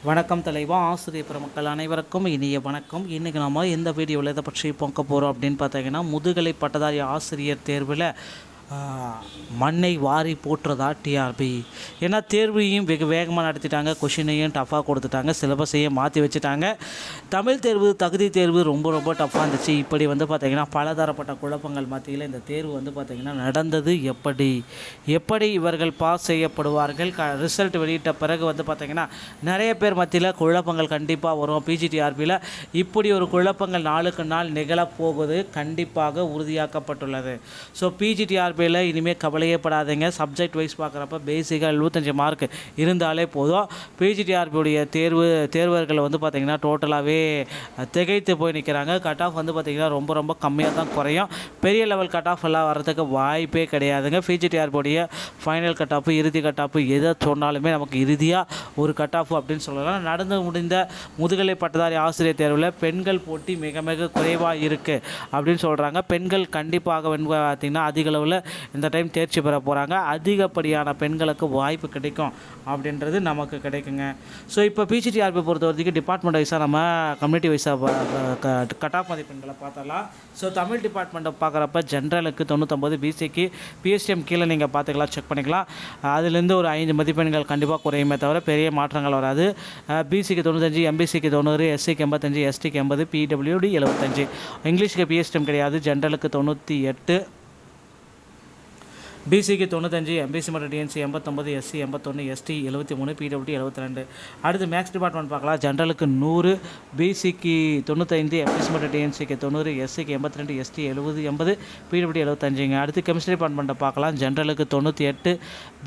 வணக்கம் தலைவா, ஆசிரியர் பெருமக்கள் அனைவருக்கும் இனிய வணக்கம். இன்றைக்கி நம்ம எந்த வீடியோவில் இதை பற்றி பார்க்க போகிறோம் அப்படின்னு பார்த்தீங்கன்னா, முதுகலை பட்டதாரி ஆசிரியர் தேர்வில் மண்ணை வாரி போட்டுறதா டிஆர்பி. ஏன்னா தேர்வையும் வெகு வேகமாக நடத்திட்டாங்க, கொஷினையும் டஃப்பாக கொடுத்துட்டாங்க, சிலபஸையும் மாற்றி வச்சுட்டாங்க. தமிழ் தேர்வு, தகுதி தேர்வு ரொம்ப டஃப்பாக இருந்துச்சு. இப்படி பார்த்திங்கன்னா பலதரப்பட்ட குழப்பங்கள் மத்தியில் இந்த தேர்வு பார்த்திங்கன்னா நடந்தது. எப்படி இவர்கள் பாஸ் செய்யப்படுவார்கள்? ரிசல்ட் வெளியிட்ட பிறகு பார்த்திங்கன்னா நிறைய பேர் மத்தியில் குழப்பங்கள் கண்டிப்பாக வரும். பிஜிடிஆர்பியில் இப்படி ஒரு குழப்பங்கள் நாளுக்கு நாள் நிகழப்போகுது, கண்டிப்பாக உறுதியாக்கப்பட்டுள்ளது. ஸோ பிஜிடிஆர்பி இனிமேல் கவலையே படாதீங்க. சப்ஜெக்ட் வைஸ் பார்க்குறப்ப பேசிக்காக 75 மார்க் இருந்தாலே போதும். பிஜிடிஆர்பியுடைய தேர்வர்கள் பார்த்திங்கன்னா டோட்டலாகவே திகைத்து போய் நிற்கிறாங்க. கட் ஆஃப் பார்த்திங்கன்னா ரொம்ப கம்மியாக தான் குறையும். பெரிய லெவல் கட் ஆஃப் எல்லாம் வர்றதுக்கு வாய்ப்பே கிடையாதுங்க. பிஜிடிஆர்பியுடைய ஃபைனல் கட் ஆஃப், இறுதி கட் ஆஃப் எதை சொன்னாலுமே நமக்கு இறுதியாக ஒரு கட் ஆஃப் அப்படின்னு சொல்லலாம். நடந்து முடிந்த முதுகலை பட்டதாரி ஆசிரியர் தேர்வில் பெண்கள் போட்டி மிக குறைவாக இருக்குது அப்படின்னு சொல்கிறாங்க. பெண்கள் கண்டிப்பாக பார்த்திங்கன்னா அதிக அளவில் இந்த டைம் தேர்ச்சி பெற போகிறாங்க. அதிகப்படியான பெண்களுக்கு வாய்ப்பு கிடைக்கும் அப்படின்றது நமக்கு கிடைக்குங்க. ஸோ இப்போ பிஜிடிஆர்பி பொறுத்த வரைக்கும் டிபார்ட்மெண்ட் வைஸாக நம்ம கம்யூனிட்டி வைஸாக கட் ஆஃப் மதிப்பெண்களை பார்த்தலாம். ஸோ தமிழ் டிபார்ட்மெண்ட்டை பார்க்குறப்ப ஜென்ரலுக்கு 99, பிசிக்கு பிஎஸ்டிஎம் கீழே நீங்கள் பார்த்துக்கலாம், செக் பண்ணிக்கலாம். அதுலேருந்து ஒரு 5 மதிப்பெண்கள் கண்டிப்பாக குறையுமே தவிர பெரிய மாற்றங்கள் வராது. பிசிக்கு 95, எம்பிசிக்கு 90, எஸ்சிக்கு 85, எஸ்டிக்கு 80, பிடபிள்யூடி 75. இங்கிலீஷுக்கு பிஎஸ்டிஎம் கிடையாது. ஜென்ரலுக்கு 98, பிசிக்கு 95, எம்பிசி மற்றும் டிஎன்சி 89, எஸ்சி 81, எஸ்டி 73, பிடபிள்யூடி 72. அடுத்து மேக்ஸ் டிபார்ட்மெண்ட் பார்க்கலாம். ஜென்ரலுக்கு 100, பிசிக்கு 95, எம்பிசி மற்றும் டிஎன்சிக்கு 90, எஸ்சிக்கு 82, எஸ்டி 70, 80, பிடபிள்யூடி 75. அடுத்து கெமிஸ்ட்ரி டிபார்ட்மெண்ட்டை பார்க்கலாம். ஜென்ரலுக்கு 98,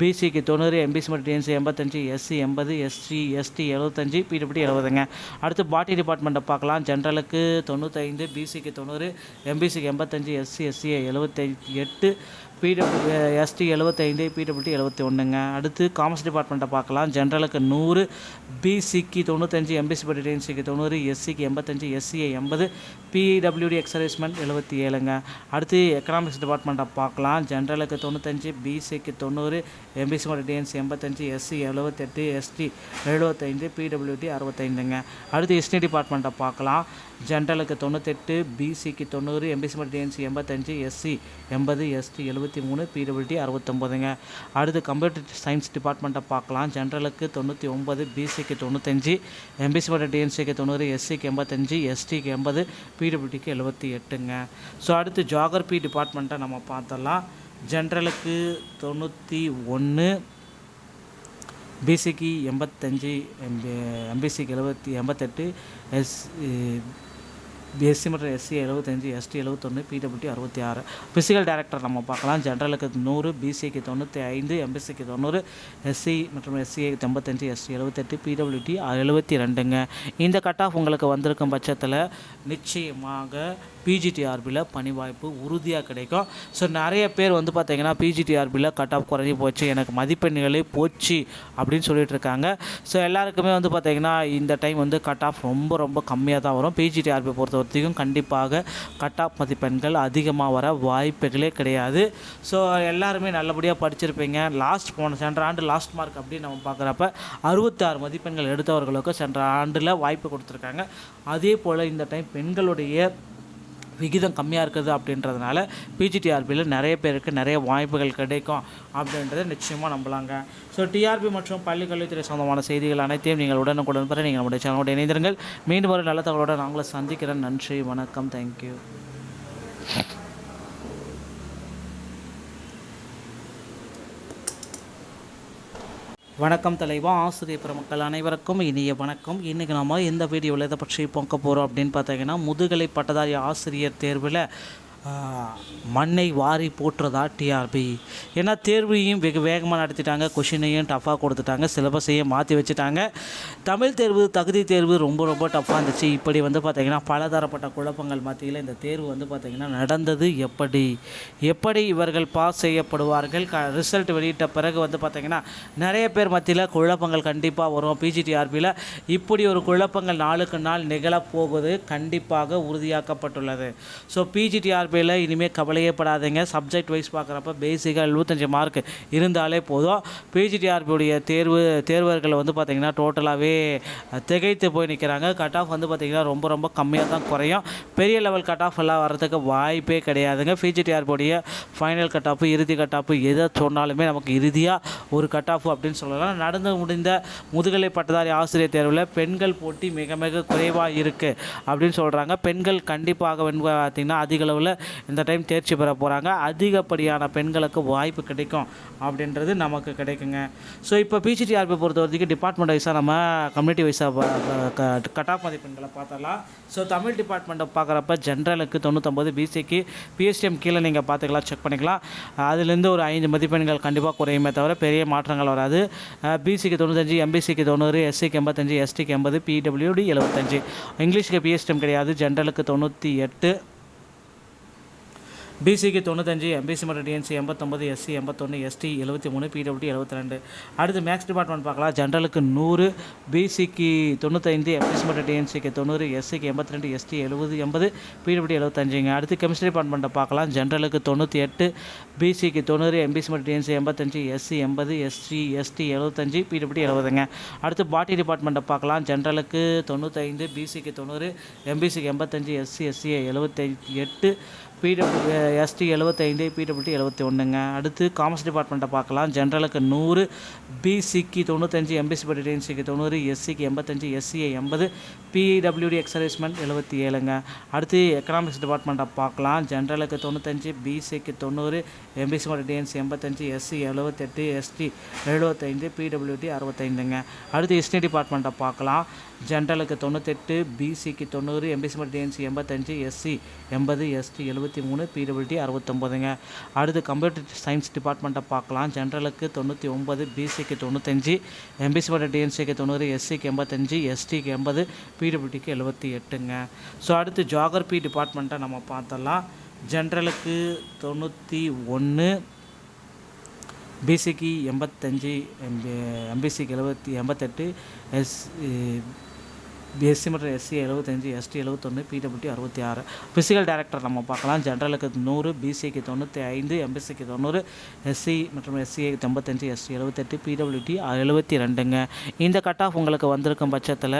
பிசிக்கு 90, எம்பிசி மற்றும் DNC 85, SC 80, SC ST 75, PWD 70. அடுத்து பாட்டி டிபார்ட்மெண்ட்டை பார்க்கலாம். ஜென்ரலுக்கு 95, பிசிக்கு 90, எம்பிசிக்கு 85, எஸ்சி எஸ்சி 78, எஸ்டி 75, பிடபிள்யூடி 71. அடுத்து காமர்ஸ் டிபார்ட்மெண்ட்டை பார்க்கலாம். ஜென்ரலுக்கு 100, பிசிக்கு 95, எம்பிசி படி டிஎன்சிக்கு 90, எஸ்சிக்கு 85, எஸ்சிஐ 80, பிடபிள்யூடி எக்ஸர்வைஸ்மெண்ட் 77. அடுத்து எக்கனாமிக்ஸ் டிபார்ட்மெண்ட்டை பார்க்கலாம். ஜென்ரலுக்கு 95, பிசிக்கு 90, எம்பிசி படி டிஎன்சி 85, எஸ்சி 78, எஸ்டி 75, பிடபிள்யூடி 65. அடுத்து எஸ்டி டிபார்ட்மெண்ட்டை பார்க்கலாம். ஜென்ரலுக்கு 98, பிசிக்கு 90, எம்பிசி படி டிஎன்சி 85, எஸ்சி 80, எஸ்டி 73, பிடபிள்யூடி 69. அடுத்து கம்ப்யூட்டர் சயின்ஸ் டிபார்ட்மெண்ட்டை பார்க்கலாம். ஜென்ரலுக்கு 99, பிசிக்கு 95, எம்பிசி படி டிஎன்சிக்கு 90, எஸ்சிக்கு 85, எஸ்டிக்கு 80, பிடபிள்யூடிக்கு 78. ஸோ அடுத்து ஜியாகிரபி டிபார்ட்மெண்ட்டை நம்ம பார்த்தலாம். ஜென்ரலுக்கு 91, பிசிக்கு 85, எம்பிசிக்கு 88, எஸ்சி மற்றும் SC 75, ST 71, PWD 66. Physical director நம்ம பார்க்கலாம். ஜென்ரலுக்கு 100, பிசிக்கு 95, எம்பிசிக்கு 90, எஸ்சி மற்றும் எஸ்சிஐ 85, எஸ்டி 78, பிடபிள்யூடி 72. இந்த கட் ஆஃப் உங்களுக்கு வந்திருக்கும் பட்சத்தில் நிச்சயமாக பிஜிடிஆர்பியில் பணி வாய்ப்பு உறுதியாக கிடைக்கும். ஸோ நிறைய பேர் பார்த்திங்கன்னா பிஜிடிஆர்பியில் கட் ஆஃப் குறைஞ்சி போச்சு, எனக்கு மதிப்பெண்களே போச்சு அப்படின்னு சொல்லிட்டு இருக்காங்க. ஸோ எல்லாருக்குமே பார்த்திங்கன்னா இந்த டைம் கட் ஆஃப் ரொம்ப கம்மியாக தான் வரும். பிஜிடிஆர்பி பொறுத்த வரைக்கும் கண்டிப்பாக கட் ஆஃப் மதிப்பெண்கள் அதிகமாக வர வாய்ப்புகளே கிடையாது. ஸோ எல்லாருமே நல்லபடியாக படிச்சிருப்பீங்க. சென்ற ஆண்டு லாஸ்ட் மார்க் அப்படின்னு நம்ம பார்க்குறப்ப 66 மதிப்பெண்கள் எடுத்தவர்களுக்கு சென்ற ஆண்டில் வாய்ப்பு கொடுத்துருக்காங்க. அதே போல் இந்த டைம் பெண்களுடைய விகிதம் கம்மியாக இருக்குது அப்படின்றதுனால பிஜிடிஆர்பியில் நிறைய பேருக்கு நிறைய வாய்ப்புகள் கிடைக்கும் அப்படின்றத நிச்சயமாக நம்பலாங்க. ஸோ டிஆர்பி மற்றும் பள்ளி கல்வித்துறை சொந்தமான செய்திகள் அனைத்தையும் நீங்கள் உடனுக்குடன் பெற நீங்கள் நம்முடைய சேனலோடு இணைந்திருங்கள். மீண்டும் ஒரு நல்ல தகவலோடு நாங்களே சந்திக்கிறேன். நன்றி, வணக்கம், தேங்க்யூ. வணக்கம் தலைவா, ஆசிரியர் பெருமக்கள் அனைவருக்கும் இனிய வணக்கம். இன்றைக்கி நம்ம எந்த வீடியோவில் இதை பற்றி பார்க்க போகிறோம் அப்படின்னு பார்த்தீங்கன்னா, முதுகலை பட்டதாரி ஆசிரியர் தேர்வில் மண்ணை வாரி போட்டுறதா டிஆர்பி. ஏன்னா தேர்வையும் வெகு வேகமாக நடத்திட்டாங்க, கொஷினையும் டஃப்பாக கொடுத்துட்டாங்க, சிலபஸையும் மாற்றி வச்சுட்டாங்க. தமிழ் தேர்வு, தகுதி தேர்வு ரொம்ப டஃப்பாக இருந்துச்சு. இப்படி பார்த்திங்கன்னா பலதரப்பட்ட குழப்பங்கள் மத்தியில் இந்த தேர்வு பார்த்திங்கன்னா நடந்தது. எப்படி இவர்கள் பாஸ் செய்யப்படுவார்கள்? ரிசல்ட் வெளியிட்ட பிறகு பார்த்திங்கன்னா நிறைய பேர் மத்தியில் குழப்பங்கள் கண்டிப்பாக வரும். பிஜிடிஆர்பியில் இப்படி ஒரு குழப்பங்கள் நாளுக்கு நாள் நிகழப்போகுது, கண்டிப்பாக உறுதியாக்கப்பட்டுள்ளது. ஸோ பிஜிடிஆர்பி பிஜிடிஆர்பியில் இனிமேல் கவலையே படாதீங்க. சப்ஜெக்ட் வைஸ் பார்க்குறப்ப பேசிக்காக 75 மார்க் இருந்தாலே போதும். பிஜிடிஆர்பியுடைய தேர்வர்கள் வந்து பார்த்திங்கன்னா டோட்டலாகவே திகைத்து போய் நிற்கிறாங்க. கட் ஆஃப் வந்து பார்த்திங்கன்னா ரொம்ப ரொம்ப கம்மியாக தான் குறையும். பெரிய லெவல் கட் ஆஃப் எல்லாம் வர்றதுக்கு வாய்ப்பே கிடையாதுங்க. பிஜிடிஆர்பியுடைய ஃபைனல் கட் ஆஃப், இறுதி கட் ஆஃப் எதை சொன்னாலுமே நமக்கு இறுதியாக ஒரு கட் ஆஃப் அப்படின்னு சொல்லலாம். நடந்து முடிந்த முதுகலை பட்டதாரி ஆசிரியர் தேர்வில் பெண்கள் போட்டி மிக மிக குறைவாக இருக்குது அப்படின்னு சொல்கிறாங்க. பெண்கள் கண்டிப்பாக பார்த்திங்கன்னா அதிக அளவில் இந்த டைம் தேர்ச்சி பெற போகிறாங்க. அதிகப்படியான பெண்களுக்கு வாய்ப்பு கிடைக்கும் அப்படின்றது நமக்கு கிடைக்குங்க. ஸோ இப்போ பிஜிடிஆர்பி பொறுத்த வரைக்கும் டிபார்ட்மெண்ட் வைஸாக நம்ம கம்யூனிட்டி வைஸாக கட் ஆஃப் மதிப்பெண்களை பார்த்தலாம். ஸோ தமிழ் டிபார்ட்மெண்ட்டை பார்க்குறப்ப ஜென்ரலுக்கு 99, பிசிக்கு பிஎஸ்டிஎம் கீழே நீங்கள் பார்த்துக்கலாம், செக் பண்ணிக்கலாம். அதுலேருந்து ஒரு 5 மதிப்பெண்கள் கண்டிப்பாக குறையுமே தவிர பெரிய மாற்றங்கள் வராது. பிசிக்கு 95, எம்பிசிக்கு 90, எஸ்சிக்கு 85, எஸ்டிக்கு 80, பிடபிள்யூடி 75. இங்கிலீஷுக்கு பிஎஸ்டிஎம் கிடையாது. ஜென்ரலுக்கு 98, பிசிக்கு 95, எம்பிசி மற்றும் டிஎன்சி 89, எஸ்சி 81, எஸ்டி 73, பிடபிள்யூடி 72. அடுத்து மேக்ஸ் டிபார்ட்மெண்ட் பார்க்கலாம். ஜென்ரலுக்கு 100, பிசிக்கு 95, எம்பிசி மற்றும் டிஎன்சிக்கு 90, எஸ்சிக்கு 82, எஸ்டி 70, 80, பிடபிள்யூடி 75. அடுத்து கெமிஸ்ட்ரி டிபார்ட்மெண்ட்டை பார்க்கலாம். ஜென்ரலுக்கு 98, பிசிக்கு 90, எம்பிசி மற்றும் DNC 85, SC 80, SC ST 75, PWD 70. அடுத்து பாட்டி டிபார்ட்மெண்ட்டை பார்க்கலாம். ஜென்ரலுக்கு 95, பிசிக்கு 90, எம்பிசிக்கு 85, எஸ்சி எஸ்சி 78, எஸ்டி 75, பிடபிள்யூடி 71. அடுத்து காமர்ஸ் டிபார்ட்மெண்ட்டை பார்க்கலாம். ஜென்ரலுக்கு 100, பிசிக்கு 95, எம்பிசி படி டிஎன்சிக்கு 90, எஸ்சிக்கு 85, எஸ்சிஐ 80, பிடபிள்யூடி எக்ஸர்வைஸ்மெண்ட் 77. அடுத்து எக்கனாமிக்ஸ் டிபார்ட்மெண்ட்டை பார்க்கலாம். ஜென்ரலுக்கு 95, பிசிக்கு 90, எம்பிசி படி டிஎன்சி 85, எஸ்சி 78, எஸ்டி 75, பிடபிள்யூடி 65. அடுத்து ஹிஸ்ட்ரி டிபார்ட்மெண்ட்டை பார்க்கலாம். ஜென்ரலுக்கு 98, பிசிக்கு 90, எம்பிசி படி டிஎன்சி 85, எஸ்சி 80, எஸ்டி 73, பிடபிள்யூடி 69. அடுத்து கம்ப்யூட்டர் சயின்ஸ் டிபார்ட்மெண்ட்டை பார்க்கலாம். ஜென்ரலுக்கு 99, பிசிக்கு 95, எம்பிசி படி டிஎன்சிக்கு 90, எஸ்சிக்கு 85, எஸ்டிக்கு 80, பிடபிள்யூடிக்கு 78. ஸோ அடுத்து ஜியாகிரபி டிபார்ட்மெண்ட்டை நம்ம பார்த்தலாம். ஜென்ரலுக்கு 91, பிசிக்கு 85, எம்பிசிக்கு 88, எஸ்சி மற்றும் SC 75, ST 71, PWD 66. Physical director நம்ம பார்க்கலாம். ஜென்ரலுக்கு 100, பிசிக்கு 95, எம்பிசிக்கு 90, எஸ்சி மற்றும் எஸ்சிஐ 95, எஸ்டி 78, பிடபிள்யூடி 72. இந்த கட் ஆஃப் உங்களுக்கு வந்திருக்கும் பட்சத்தில்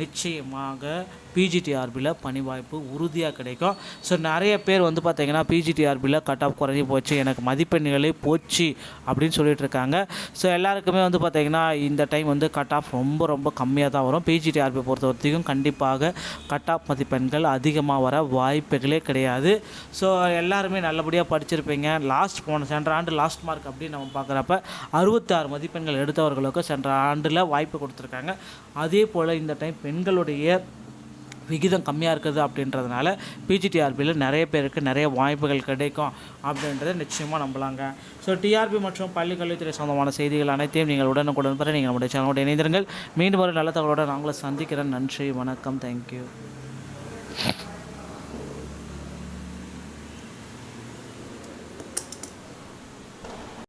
நிச்சயமாக பிஜிடிஆர்பியில் பணி வாய்ப்பு உறுதியாக கிடைக்கும். ஸோ நிறைய பேர் வந்து பார்த்திங்கன்னா பிஜிடிஆர்பியில் கட் ஆஃப் குறைஞ்சி போச்சு, எனக்கு மதிப்பெண்களே போச்சு அப்படின்னு சொல்லிட்டு இருக்காங்க. ஸோ எல்லாருக்குமே வந்து பார்த்திங்கன்னா இந்த டைம் வந்து கட் ஆஃப் ரொம்ப ரொம்ப கம்மியாக தான் வரும். பிஜிடிஆர்பி பொறுத்த வரைக்கும் கண்டிப்பாக கட் ஆஃப் மதிப்பெண்கள் அதிகமாக வர வாய்ப்புகளே கிடையாது. ஸோ எல்லாருமே நல்லபடியாக படிச்சிருப்பீங்க. சென்ற ஆண்டு லாஸ்ட் மார்க் அப்படின்னு நம்ம பார்க்குறப்ப 66 மதிப்பெண்கள் எடுத்தவர்களுக்கு சென்ற ஆண்டில் வாய்ப்பு கொடுத்துருக்காங்க. அதே போல் இந்த டைம் பெண்களுடைய விகிதம் கம்மியாக இருக்குது அப்படின்றதுனால பிஜிடிஆர்பியில் நிறைய பேருக்கு நிறைய வாய்ப்புகள் கிடைக்கும் அப்படின்றத நிச்சயமாக நம்பலாங்க. ஸோ டிஆர்பி மற்றும் பள்ளி கல்வித்துறை சொந்தமான செய்திகள் அனைத்தையும் நீங்கள் உடனுக்குடன் பெற நீங்கள் நம்முடைய சேனலோடு இணைந்திருங்கள். மீண்டும் ஒரு நல்ல தகவலோடு நாங்களும் சந்திக்கிறேன். நன்றி, வணக்கம், தேங்க்யூ.